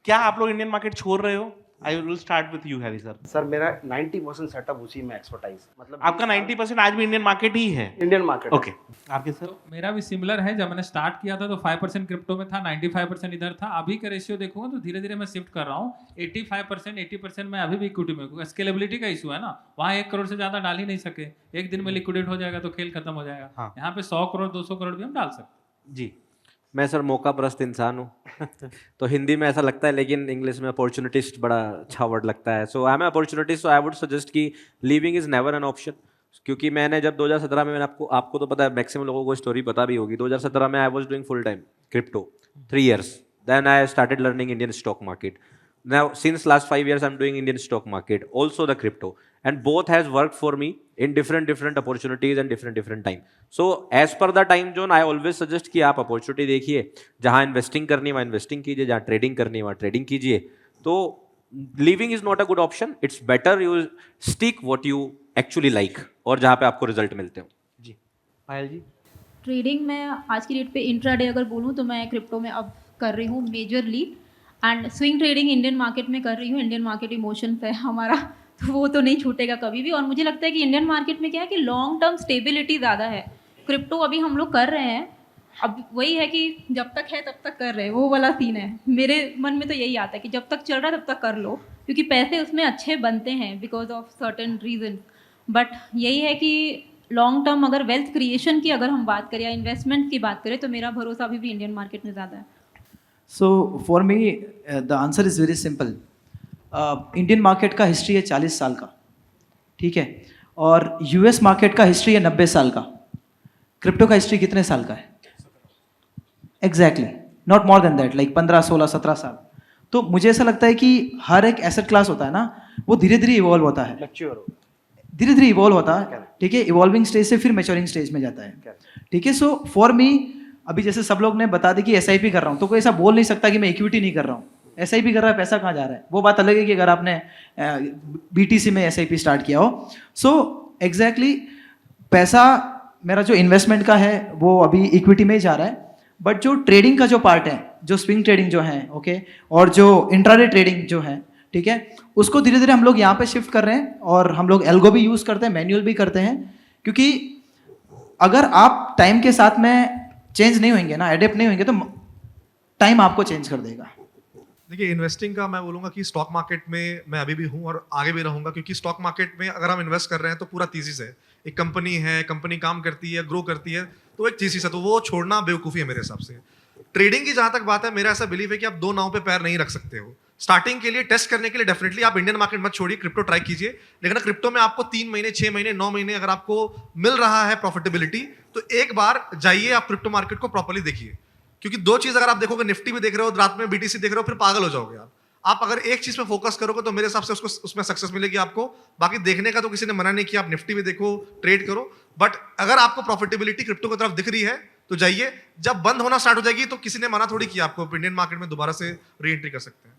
क्या आप लोग इंडियन मार्केट छोड़ रहे हो? I will start with you Harry sir. Sir मेरा 90% सेटअप उसी में एक्सपर्टाइज, मतलब आपका 90% आज भी इंडियन मार्केट ही है? Indian market. ओके, आपके सर? तो मेरा भी सिमिलर है। जब मैंने स्टार्ट किया था तो 5% क्रिप्टो में था, 95% इधर था। अभी का रेशियो देखूंगा तो धीरे धीरे मैं शिफ्ट कर रहा हूँ। 85% 80% मैं अभी भी इक्विटी में हूँ। स्केलेबिलिटी का इशू है ना, वहाँ 1 करोड़ से ज्यादा डाल ही नहीं सके। एक दिन में लिक्विडेट हो जाएगा तो खेल खत्म हो जाएगा। हाँ। यहाँ पे 100 करोड़ 200 करोड़ भी हम डाल सकते। जी, मैं सर मौका परस्त इंसान हूँ तो हिंदी में ऐसा लगता है, लेकिन इंग्लिश में अपॉर्चुनिटिस्ट बड़ा अच्छा वर्ड लगता है। So I am opportunist, so I would suggest कि leaving is never an option. क्योंकि मैंने जब 2017 में, मैंने आपको तो पता है, मैक्सिमम लोगों को स्टोरी पता भी होगी। 2017 में I was doing full time crypto 3 years, then I started learning Indian stock market. Now since last 5 years I'm doing Indian stock market, also the crypto, and both has worked for me in different opportunities and different time. So as per the time zone I always suggest कि आप opportunity देखिए, जहाँ investing करनी है वहाँ investing कीजिए, जहाँ trading करनी है वहाँ trading कीजिए। तो leaving is not a good option, it's better you stick what you actually like और जहाँ पे आपको रिजल्ट मिलते हो। जी पायल जी। ट्रेडिंग में आज की डेट पे इंट्राडे अगर बोलूँ तो मैं क्रिप्टो में अब कर रही हूँ majorly, and swing trading Indian market में कर रही हूँ। इंडियन मार्केट इमोशंस है हमारा, तो वो तो नहीं छूटेगा कभी भी। और मुझे लगता है कि इंडियन मार्केट में क्या है कि लॉन्ग टर्म स्टेबिलिटी ज़्यादा है। क्रिप्टो अभी हम लोग कर रहे हैं, अब वही है कि जब तक है तब तक कर रहे हैं, वो वाला सीन है। मेरे मन में तो यही आता है कि जब तक चल रहा है तब तक कर लो, क्योंकि पैसे उसमें अच्छे बनते हैं because of certain reason. But यही है कि लॉन्ग टर्म अगर वेल्थ क्रिएशन की अगर हम बात करें या इन्वेस्टमेंट की बात करें तो मेरा भरोसा अभी भी इंडियन मार्केट में ज़्यादा है। So for me the answer is very simple. Indian market का हिस्ट्री है 40 साल का, ठीक है, और यूएस मार्केट का हिस्ट्री है 90 साल का। क्रिप्टो का हिस्ट्री कितने साल का है? Exactly, not more than that, like 15 16 17 साल। तो मुझे ऐसा लगता है कि हर एक एसेट क्लास होता है ना, वो धीरे धीरे इवॉल्व होता है, मैच्योर हो, धीरे धीरे इवॉल्व होता है, ठीक है। इवॉल्विंग स्टेज से फिर मैच्योरिंग स्टेज में जाता है, ठीक है। सो फॉर मी, अभी जैसे सब लोग ने बता दी कि एसआईपी कर रहा हूँ, तो कोई ऐसा बोल नहीं सकता कि मैं इक्विटी नहीं कर रहा हूँ। एसआईपी कर रहा है, पैसा कहाँ जा रहा है, वो बात अलग है कि अगर आपने बीटीसी में एसआईपी स्टार्ट किया हो। सो एग्जैक्टली पैसा मेरा जो इन्वेस्टमेंट का है वो अभी इक्विटी में ही जा रहा है, बट जो ट्रेडिंग का जो पार्ट है, जो स्विंग ट्रेडिंग जो है, ओके, और जो इंट्राडे ट्रेडिंग जो है, ठीक है, उसको धीरे धीरे हम लोग यहाँ पे शिफ्ट कर रहे हैं। और हम लोग एल्गो भी यूज़ करते हैं, मैनुअल भी करते हैं, क्योंकि अगर आप टाइम के साथ में चेंज नहीं होंगे ना, एडेप्ट नहीं होंगे, तो टाइम आपको चेंज कर देगा। देखिए, इन्वेस्टिंग का मैं बोलूँगा कि स्टॉक मार्केट में मैं अभी भी हूँ और आगे भी रहूँगा, क्योंकि स्टॉक मार्केट में अगर हम इन्वेस्ट कर रहे हैं तो पूरा थीसिस है। एक कंपनी है, कंपनी काम करती है, ग्रो करती है, तो एक थीसिस है, तो वो छोड़ना बेवकूफ़ी है मेरे हिसाब से। ट्रेडिंग की जहाँ तक बात है, मेरा ऐसा बिलीव है कि आप 2 नाव पे पैर नहीं रख सकते हो। स्टार्टिंग के लिए, टेस्ट करने के लिए डेफिनेटली आप इंडियन मार्केट मत छोड़िए, क्रिप्टो ट्राई कीजिए। लेकिन अगर क्रिप्टो में आपको 3 महीने 6 महीने 9 महीने अगर आपको मिल रहा है प्रॉफिटेबिलिटी, तो एक बार जाइए आप क्रिप्टो मार्केट को प्रॉपर्ली देखिए। क्योंकि 2 चीज़ अगर आप देखोगे, निफ्टी भी देख रहे हो, रात में बीटीसी देख रहे हो, फिर पागल हो जाओगे आप अगर एक चीज पे फोकस करोगे तो मेरे हिसाब से उसमें सक्सेस मिलेगी आपको। बाकी देखने का तो किसी ने मना नहीं किया, आप निफ्टी भी देखो, ट्रेड करो, बट अगर आपको प्रॉफिटेबिलिटी क्रिप्टो की तरफ दिख रही है तो जाइए। जब बंद होना स्टार्ट हो जाएगी तो किसी ने मना थोड़ी किया आपको, इंडियन मार्केट में दोबारा से री एंट्री कर सकते हैं।